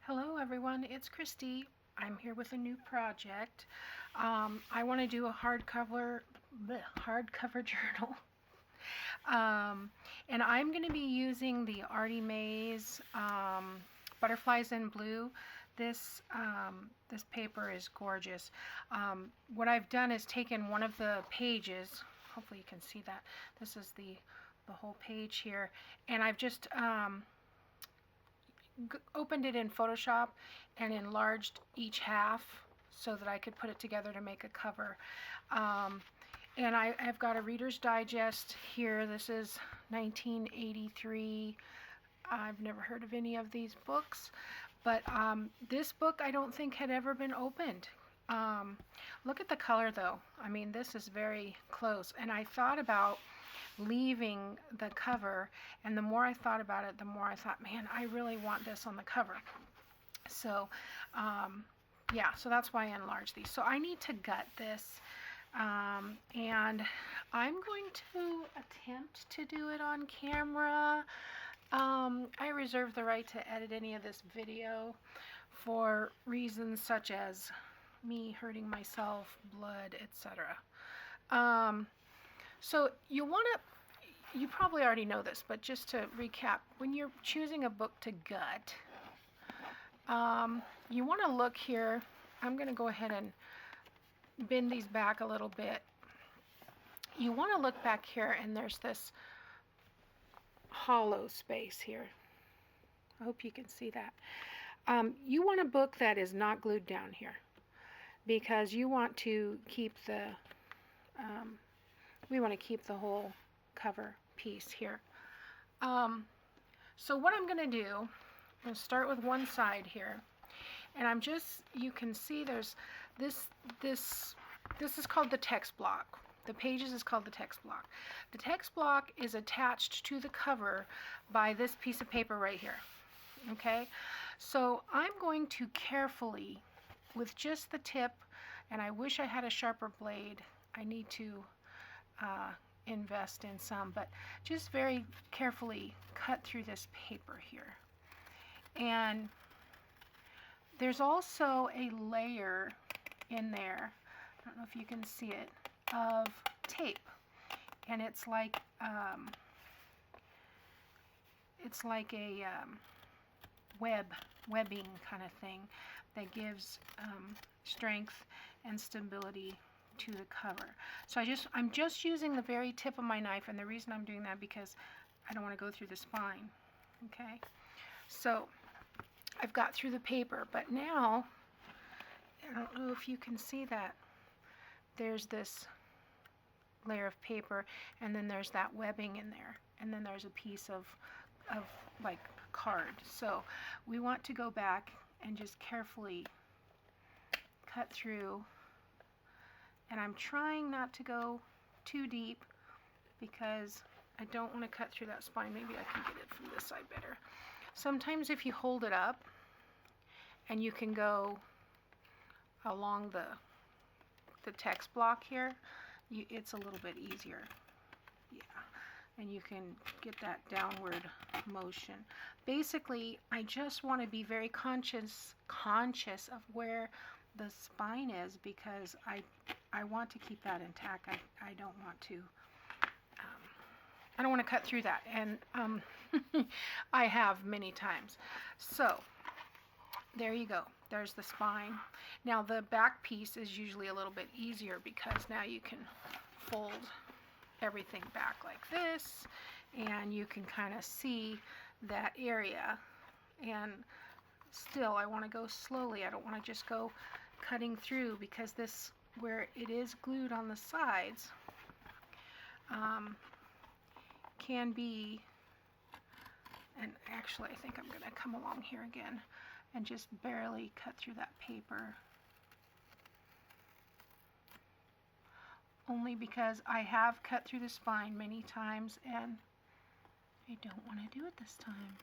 Hello everyone, it's Kristi. I'm here with a new project. I want to do a hardcover journal. And I'm going to be using the Artymaze Butterflies in Blue. This paper is gorgeous. What I've done is taken one of the pages. Hopefully you can see that. This is the whole page here, and I've just opened it in Photoshop and enlarged each half so that I could put it together to make a cover. And I've got a Reader's Digest here. This is 1983. I've never heard of any of these books, but this book I don't think had ever been opened. Look at the color though. I mean, this is very close, and I thought about leaving the cover, and the more I thought about it, the more I thought, man, I really want this on the cover. So yeah, so that's why I enlarged these. So I need to gut this, and I'm going to attempt to do it on camera. I reserve the right to edit any of this video for reasons such as me hurting myself, blood, etc. So you probably already know this, but just to recap, when you're choosing a book to gut, you want to look here. I'm going to go ahead and bend these back a little bit. You want to look back here, and there's this hollow space here. I hope you can see that. You want a book that is not glued down here, because you want to keep the we want to keep the whole cover piece here. So what I'm going to do, I'm going to start with one side here, and I'm just, you can see there's this is called the text block. The pages is called the text block. The text block is attached to the cover by this piece of paper right here. Okay, so I'm going to carefully, with just the tip, and I wish I had a sharper blade. I need to invest in some, but just very carefully cut through this paper here. And there's also a layer in there, I don't know if you can see it, of tape, and it's like a webbing kind of thing that gives strength and stability to the cover. So I'm just using the very tip of my knife, and the reason I'm doing that because I don't want to go through the spine. Okay, so I've got through the paper, but now I don't know if you can see that there's this layer of paper, and then there's that webbing in there, and then there's a piece of like card. So we want to go back and just carefully cut through, and I'm trying not to go too deep because I don't want to cut through that spine. Maybe I can get it from this side better. Sometimes if you hold it up and you can go along the text block here, it's a little bit easier. Yeah, and you can get that downward motion. Basically, I just want to be very conscious of where the spine is, because I want to keep that intact. I don't want to cut through that, and I have many times. So there you go. There's the spine. Now the back piece is usually a little bit easier because now you can fold everything back like this, and you can kind of see that area. And still, I want to go slowly. I don't want to just go cutting through, because this, where it is glued on the sides, can be, and actually I think I'm going to come along here again and just barely cut through that paper, only because I have cut through the spine many times and I don't want to do it this time.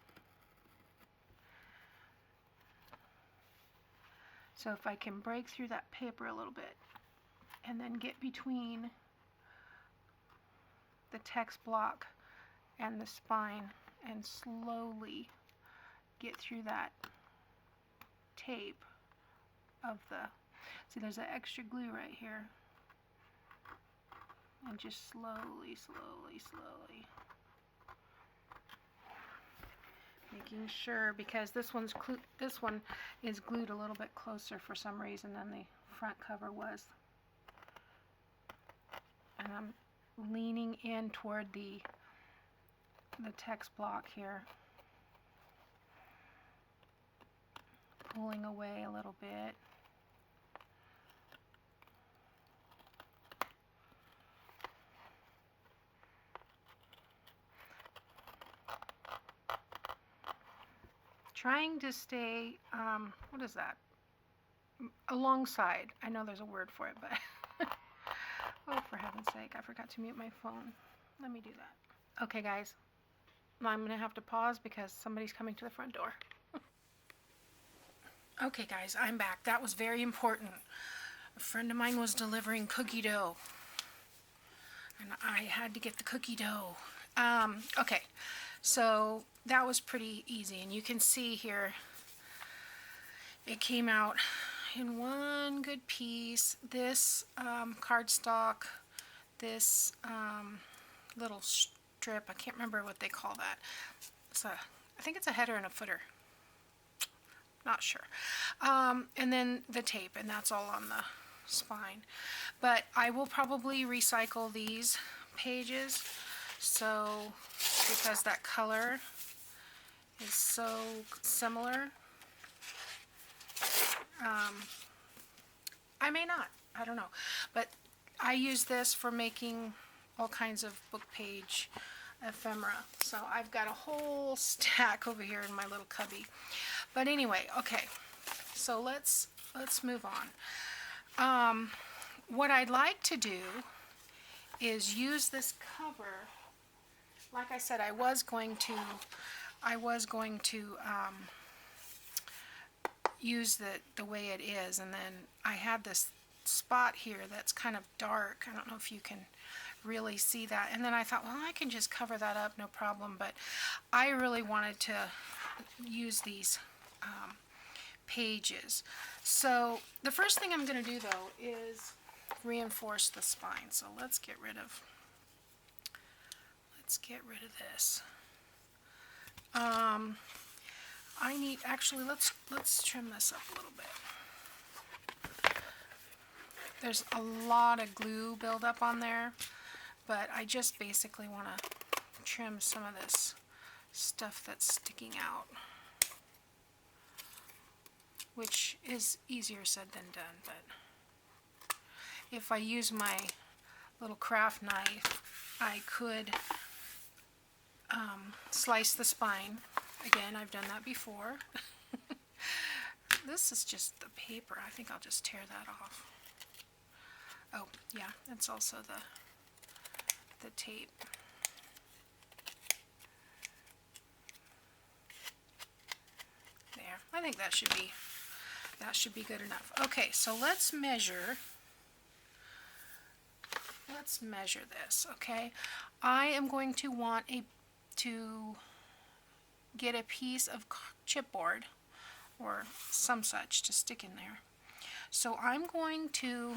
So if I can break through that paper a little bit and then get between the text block and the spine and slowly get through that tape of the, see there's an extra glue right here, and just slowly, making sure, because this one is glued a little bit closer for some reason than the front cover was, and I'm leaning in toward the text block here, pulling away a little bit. Trying to stay, what is that? Alongside. I know there's a word for it, but oh, for heaven's sake, I forgot to mute my phone. Let me do that. Okay, guys, I'm going to have to pause because somebody's coming to the front door. Okay, guys, I'm back. That was very important. A friend of mine was delivering cookie dough, and I had to get the cookie dough. Okay, so that was pretty easy, and you can see here it came out in one good piece. This cardstock, this little strip, I can't remember what they call that. I think it's a header and a footer. Not sure. And then the tape, and that's all on the spine. But I will probably recycle these pages, so because that color is so similar. I may not, I don't know, but I use this for making all kinds of book page ephemera. So I've got a whole stack over here in my little cubby. But anyway, okay, so let's move on. What I'd like to do is use this cover. Like I said, I was going to use the way it is, and then I had this spot here that's kind of dark. I don't know if you can really see that, and then I thought, well, I can just cover that up, no problem. But I really wanted to use these pages. So the first thing I'm going to do, though, is reinforce the spine. So let's get rid of this. I need, actually, let's trim this up a little bit. There's a lot of glue buildup on there, but I just basically want to trim some of this stuff that's sticking out, which is easier said than done. But if I use my little craft knife, I could slice the spine. Again, I've done that before. This is just the paper. I think I'll just tear that off. Oh, yeah, it's also the tape. There. I think that should be good enough. Okay, so let's measure this, okay? I am going to want to get a piece of chipboard or some such to stick in there. So I'm going to,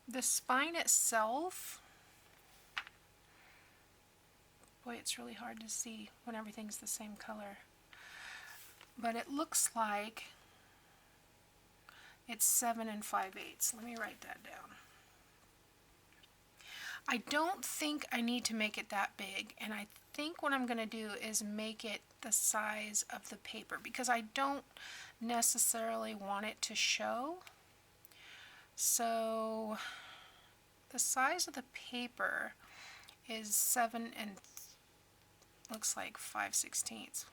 the spine itself, boy, it's really hard to see when everything's the same color, but it looks like it's 7 5/8. Let me write that down. I don't think I need to make it that big, and I think what I'm going to do is make it the size of the paper, because I don't necessarily want it to show. So the size of the paper is 7 and looks like 5/16.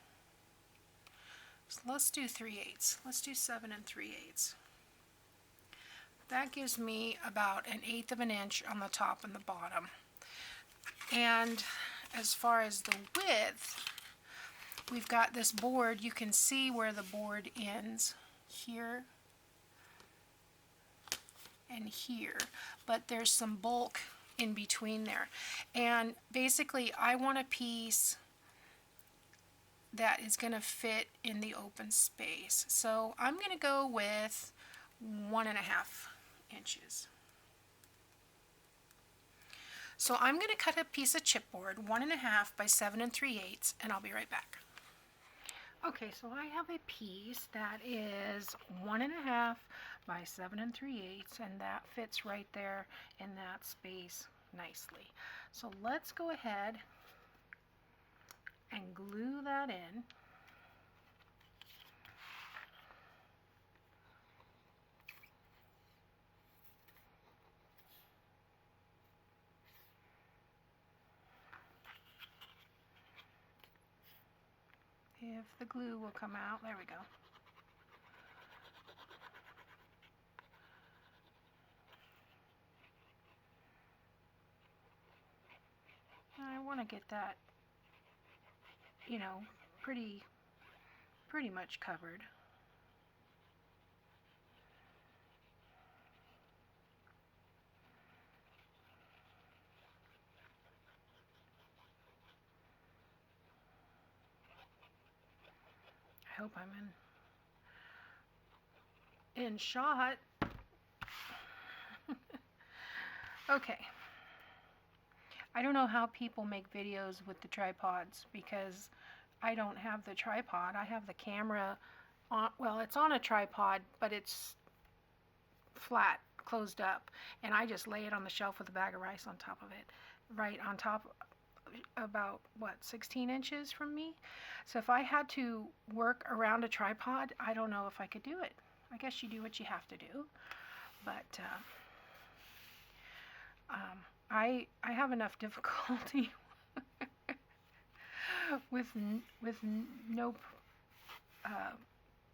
So let's do 3/8. Let's do 7 3/8. That gives me about 1/8 of an inch on the top and the bottom. And as far as the width, we've got this board. You can see where the board ends here and here, but there's some bulk in between there. And basically, I want a piece that is going to fit in the open space. So I'm going to go with 1.5 inches. So I'm going to cut a piece of chipboard 1.5 by 7 3/8, and I'll be right back. Okay, so I have a piece that is 1.5 by 7 3/8, and that fits right there in that space nicely. So let's go ahead and glue that in. If the glue will come out, there we go. I want to get that, you know, pretty much covered. I hope I'm in shot. Okay. I don't know how people make videos with the tripods because I don't have the tripod. I have the camera on, well, it's on a tripod, but it's flat, closed up, and I just lay it on the shelf with a bag of rice on top of it, right on top, about, what, 16 inches from me? So if I had to work around a tripod, I don't know if I could do it. I guess you do what you have to do, but I have enough difficulty with no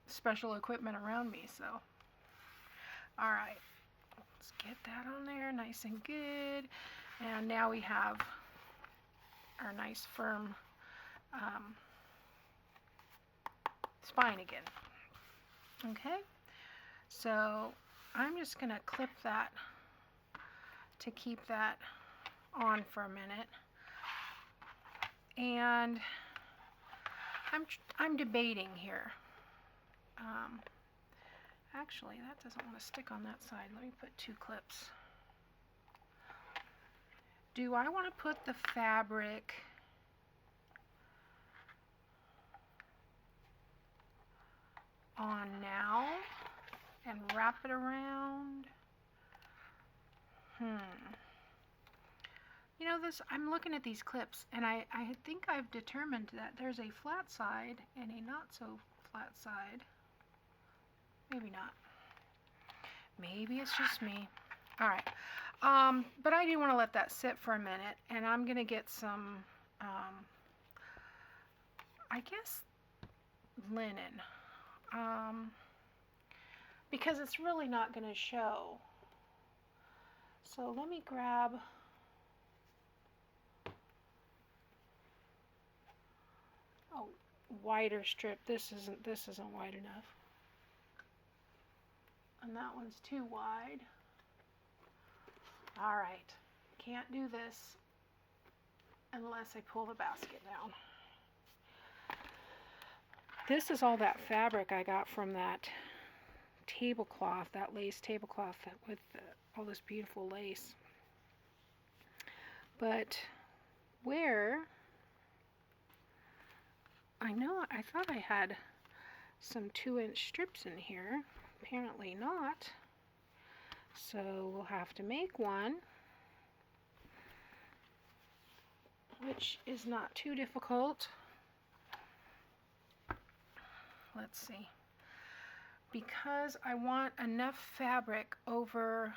special equipment around me, so. All right, let's get that on there nice and good. And now we have our nice firm spine again. Okay, so I'm just gonna clip that to keep that on for a minute. And I'm debating here. Actually, that doesn't want to stick on that side. Let me put 2 clips. Do I want to put the fabric on now and wrap it around? You know, I'm looking at these clips, and I think I've determined that there's a flat side and a not so flat side. Maybe not. Maybe it's just me. All right. But I do want to let that sit for a minute, and I'm going to get some, I guess, linen. Because it's really not going to show. So let me grab a wider strip. This isn't wide enough. And that one's too wide. All right, can't do this unless I pull the basket down. This is all that fabric I got from that tablecloth, that lace tablecloth with all this beautiful lace. But where, I thought I had some 2-inch strips in here. Apparently not. So we'll have to make one, which is not too difficult. Let's see. Because I want enough fabric over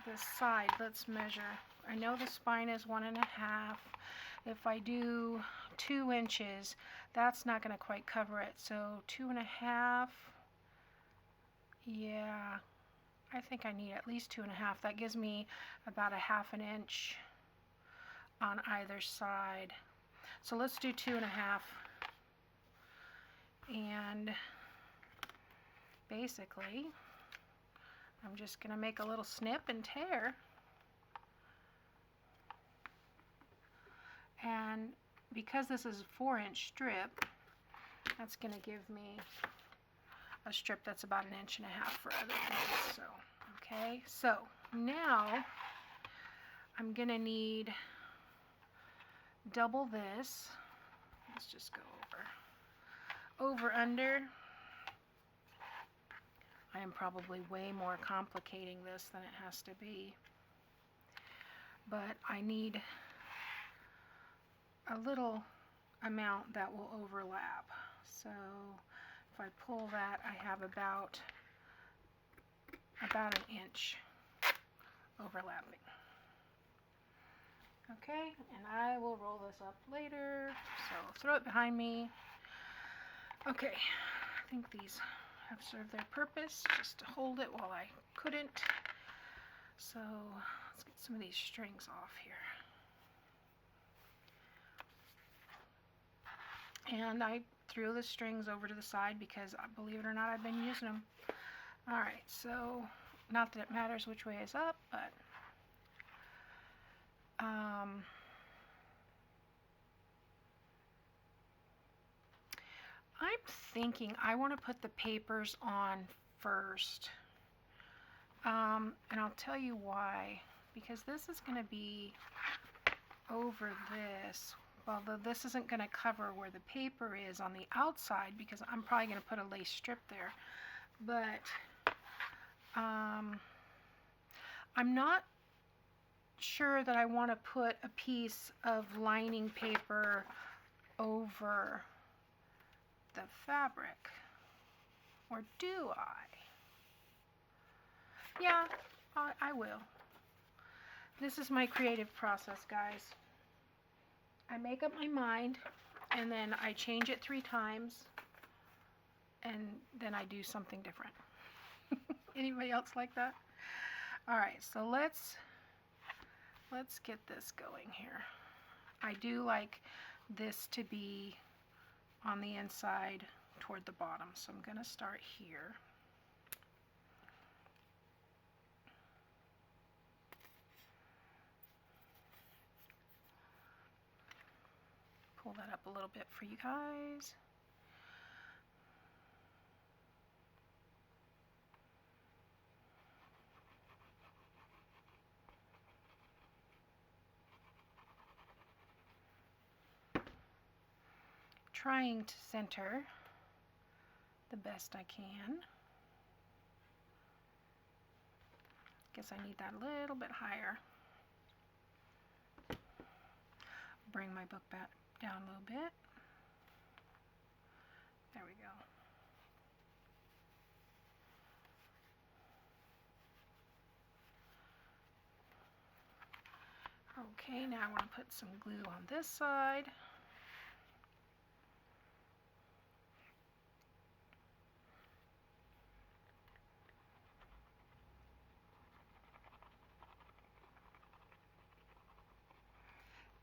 the side, let's measure. I know the spine is 1.5. If I do 2 inches, that's not going to quite cover it. So 2.5. Yeah, I think I need at least 2.5. That gives me about 1/2 inch on either side. So let's do 2.5. And basically, I'm just going to make a little snip and tear. And because this is a 4-inch strip, that's going to give me a strip that's about 1.5 inches for other things. So, okay, so now I'm going to need double this. Let's just go over, under. I am probably way more complicating this than it has to be, but I need a little amount that will overlap. So if I pull that, I have about 1 inch overlapping. Okay, and I will roll this up later, so throw it behind me. Okay, I think these have served their purpose, just to hold it while I couldn't. So let's get some of these strings off here. And I threw the strings over to the side because, believe it or not, I've been using them. Alright, so not that it matters which way is up, but I'm thinking I want to put the papers on first. And I'll tell you why. Because this is going to be over this. Well, this isn't going to cover where the paper is on the outside because I'm probably going to put a lace strip there. But I'm not sure that I want to put a piece of lining paper over the fabric. Or do I? Yeah, I will. This is my creative process, guys. I make up my mind, and then I change it 3 times, and then I do something different. Anybody else like that? All right, so let's get this going here. I do like this to be on the inside toward the bottom, so I'm going to start here. Pull that up a little bit for you guys. Trying to center the best I can. Guess I need that a little bit higher. Bring my book back down a little bit. There we go. Okay, now I want to put some glue on this side.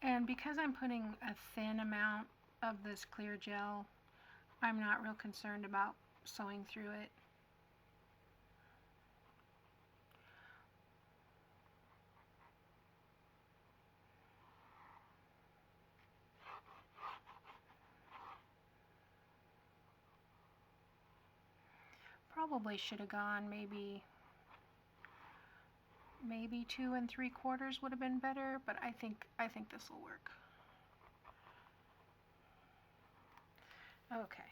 And because I'm putting a thin amount of this clear gel, I'm not real concerned about sewing through it. Probably should have gone maybe 2 3/4 would have been better, but I think this will work. Okay.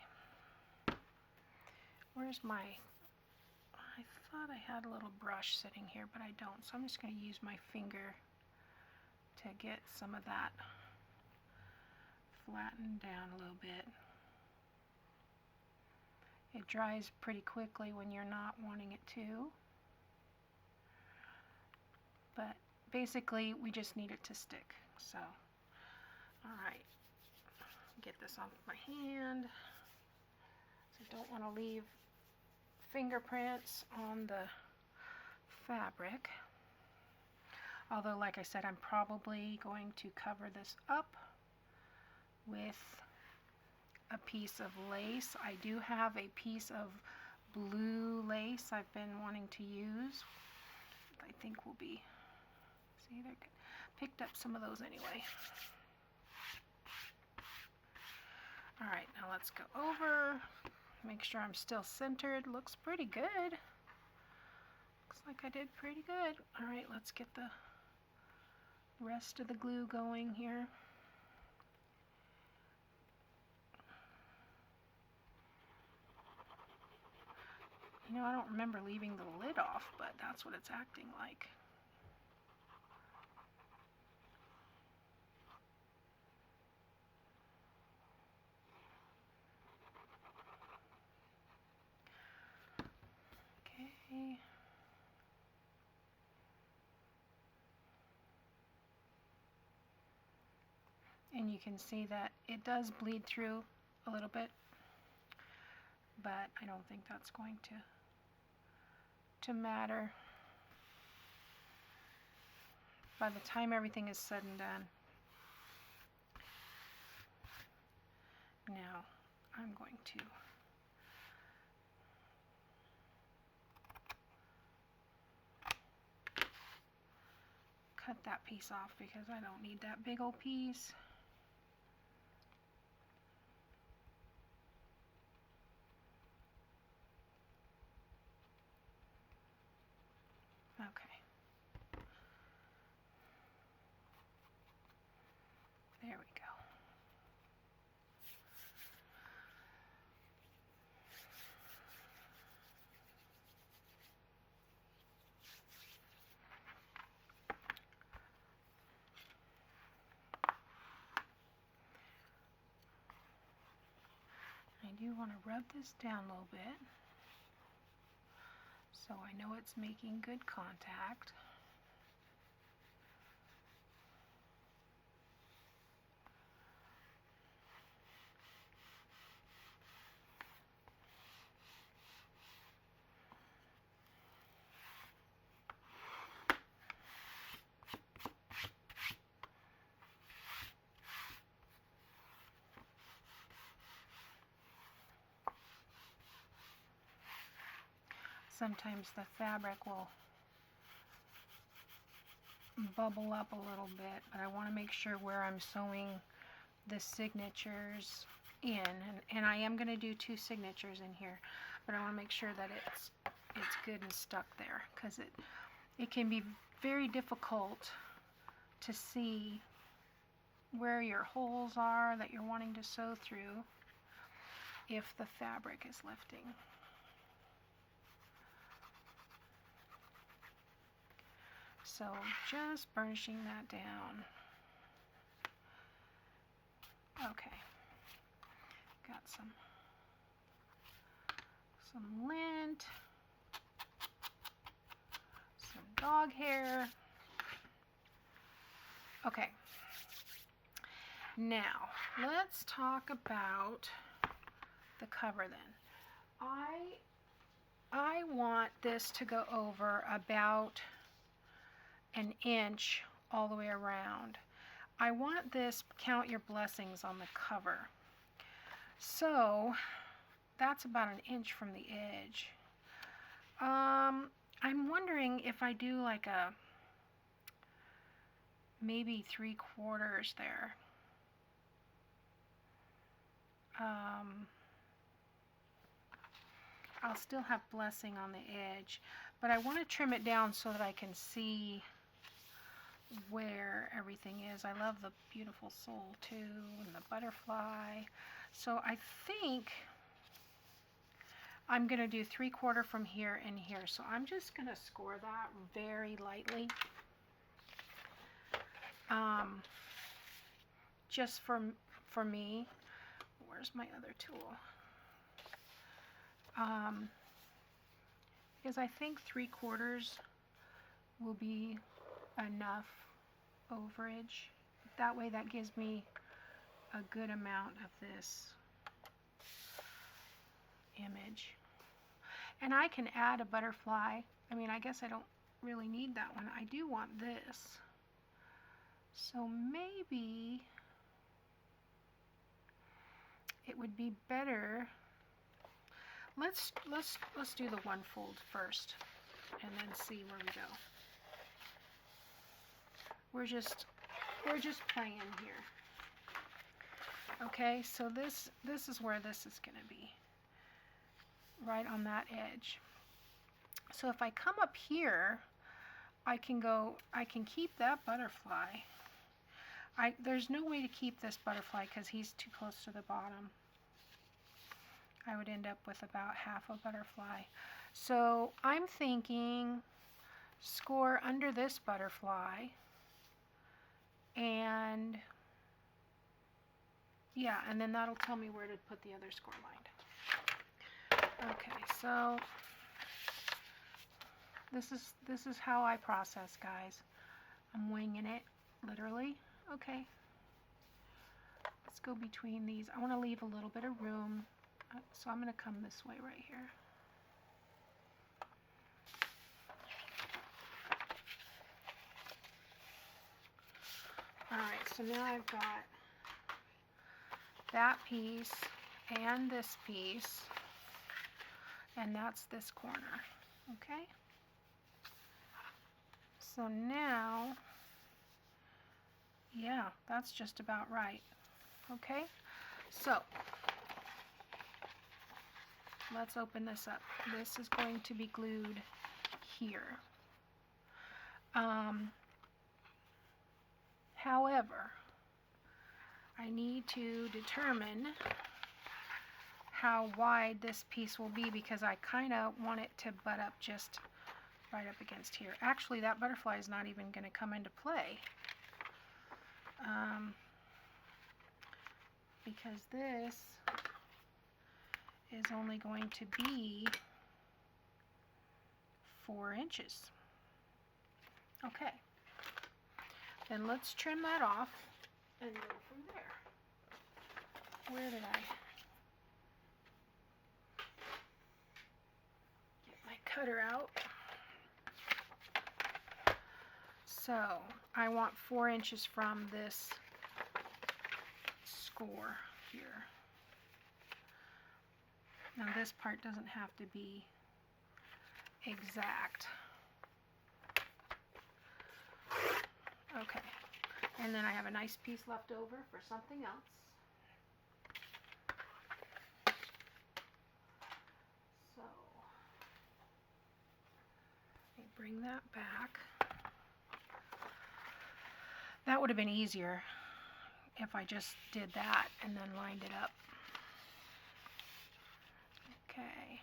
Where's my, I thought I had a little brush sitting here, but I don't, so I'm just going to use my finger to get some of that flattened down a little bit. It dries pretty quickly when you're not wanting it to. But basically, we just need it to stick. So, alright. Get this off my hand. So I don't want to leave fingerprints on the fabric. Although, like I said, I'm probably going to cover this up with a piece of lace. I do have a piece of blue lace I've been wanting to use. I think will be, see, they picked up some of those anyway. All right, now let's go over, make sure I'm still centered. Looks pretty good. Looks like I did pretty good. All right, let's get the rest of the glue going here. You know, I don't remember leaving the lid off, but that's what it's acting like. Okay. And you can see that it does bleed through a little bit, but I don't think that's going to matter. By the time everything is said and done. Now I'm going to cut that piece off because I don't need that big old piece. Okay. There we go. I do want to rub this down a little bit so I know it's making good contact. Sometimes the fabric will bubble up a little bit, but I want to make sure where I'm sewing the signatures in, and I am going to do 2 signatures in here, but I want to make sure that it's good and stuck there, because it can be very difficult to see where your holes are that you're wanting to sew through if the fabric is lifting. So just burnishing that down. Okay, got some lint, some dog hair. Okay, now let's talk about the cover then. I want this to go over about an inch all the way around. I want this, count your blessings on the cover. So that's about an inch from the edge. I'm wondering if I do like a maybe 3/4 there. I'll still have blessing on the edge, but I want to trim it down so that I can see where everything is. I love the beautiful sole too, and the butterfly. So I think I'm going to do 3/4 from here and here. So I'm just going to score that very lightly. Just for me. Where's my other tool? Because I think 3/4 will be enough overage. That way that gives me a good amount of this image. And I can add a butterfly. I mean, I guess I don't really need that one. I do want this. So maybe it would be better. Let's do the 1 fold first and then see where we go. We're just playing here. Okay, so this is where this is going to be, right on that edge. So if I come up here, I can keep that butterfly. There's no way to keep this butterfly because he's too close to the bottom. I would end up with about half a butterfly. So I'm thinking score under this butterfly, and yeah, and then that'll tell me where to put the other score line. Okay, so this is how I process, guys. I'm winging it, literally. Okay. Let's go between these. I want to leave a little bit of room, so I'm going to come this way right here. Alright, so now I've got that piece and this piece, and that's this corner. Okay? So now, yeah, that's just about right. Okay? So, let's open this up. This is going to be glued here. However, I need to determine how wide this piece will be because I kind of want it to butt up just right up against here. Actually, that butterfly is not even going to come into play because this is only going to be 4 inches. Okay. Then let's trim that off and go from there. Where did I get my cutter out? So I want 4 inches from this score here. Now this part doesn't have to be exact. Okay, and then I have a nice piece left over for something else. So, let me bring that back. That would have been easier if I just did that and then lined it up. Okay.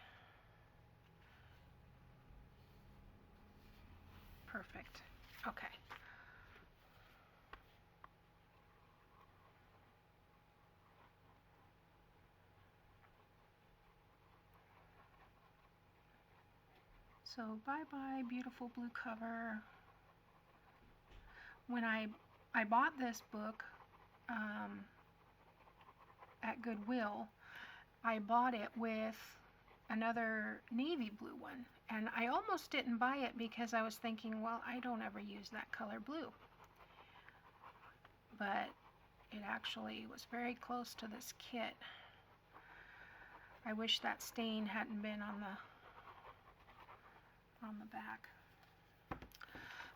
Perfect. Okay. So bye-bye, beautiful blue cover. When I bought this book at Goodwill, I bought it with another navy blue one. And I almost didn't buy it because I was thinking, well, I don't ever use that color blue. But it actually was very close to this kit. I wish that stain hadn't been on the back.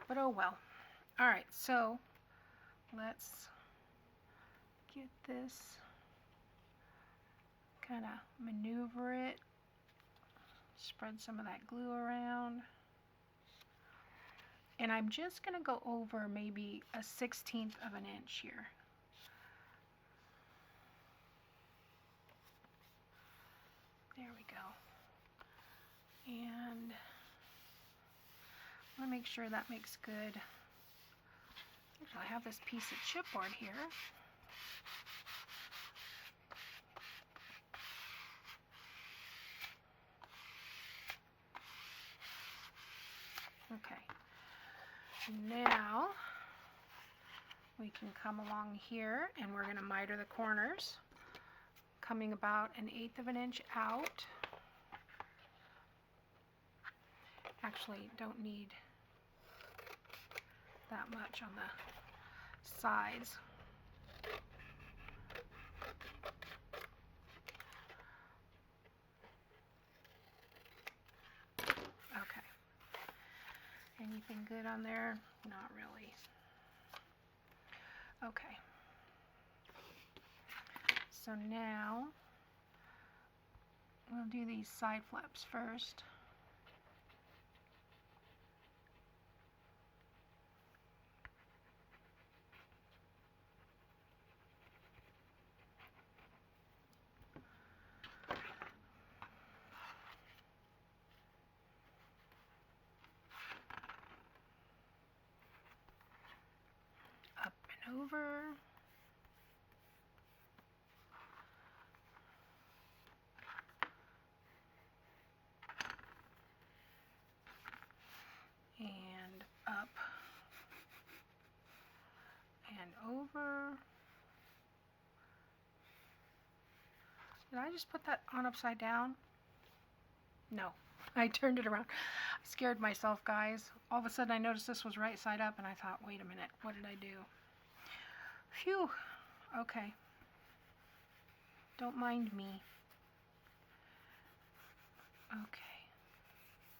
But oh well. Alright, so let's get this, kind of maneuver it, spread some of that glue around. And I'm just going to go over maybe a 1/16 of an inch here. There we go. And I want to make sure that makes good. Actually, I have this piece of chipboard here. Okay. Now we can come along here and we're going to miter the corners, coming about 1/8 of an inch out. Actually, don't need that much on the sides. Okay. Anything good on there? Not really. Okay. So now we'll do these side flaps first. Up and over. And up and over. Did I just put that on upside down? No, I turned it around. I scared myself, guys. All of a sudden I noticed this was right side up and I thought, wait a minute, what did I do? Phew, okay. Don't mind me. Okay,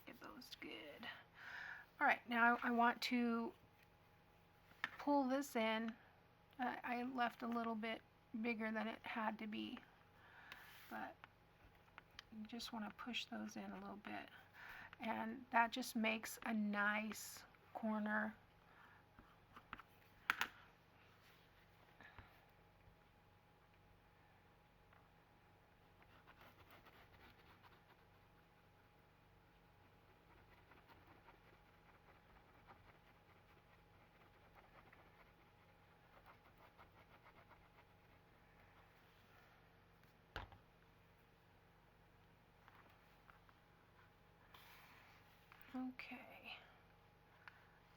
get those good. All right, now I want to pull this in. I left a little bit bigger than it had to be, but you just want to push those in a little bit, and that just makes a nice corner. Okay,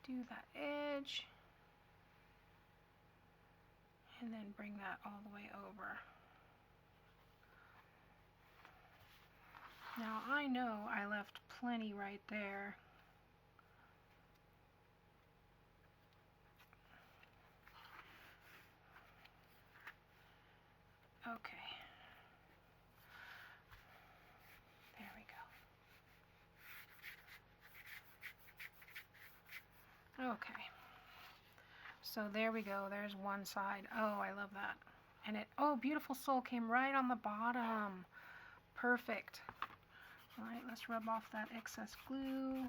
do that edge, and then bring that all the way over. Now I know I left plenty right there. Okay. There we go. Okay. So there we go. There's one side. Oh, I love that. And it, oh, beautiful soul came right on the bottom. Perfect. All right, let's rub off that excess glue.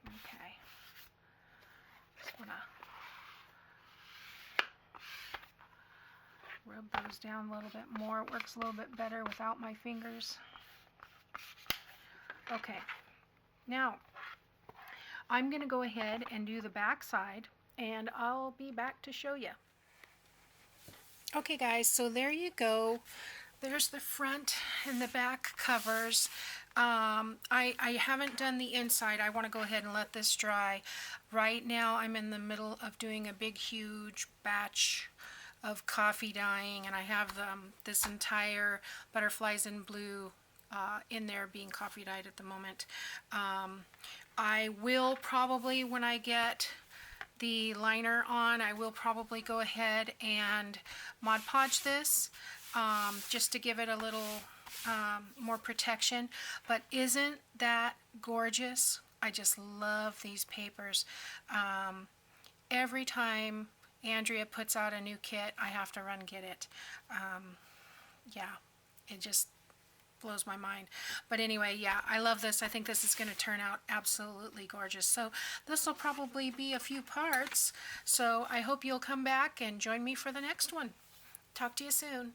Okay. Just want to rub those down a little bit more. It works a little bit better without my fingers. Okay. Now, I'm going to go ahead and do the back side, and I'll be back to show you. Okay guys, so there you go. There's the front and the back covers. I haven't done the inside. I want to go ahead and let this dry. Right now I'm in the middle of doing a big huge batch of coffee dyeing, and I have this entire Butterflies in Blue in there being coffee dyed at the moment. I will probably, when I get the liner on, I will probably go ahead and Mod Podge this just to give it a little more protection. But isn't that gorgeous? I just love these papers. Every time Andrea puts out a new kit, I have to run get it. Yeah, it just blows my mind. But anyway, yeah, I love this. I think this is going to turn out absolutely gorgeous. So this will probably be a few parts. So I hope you'll come back and join me for the next one. Talk to you soon.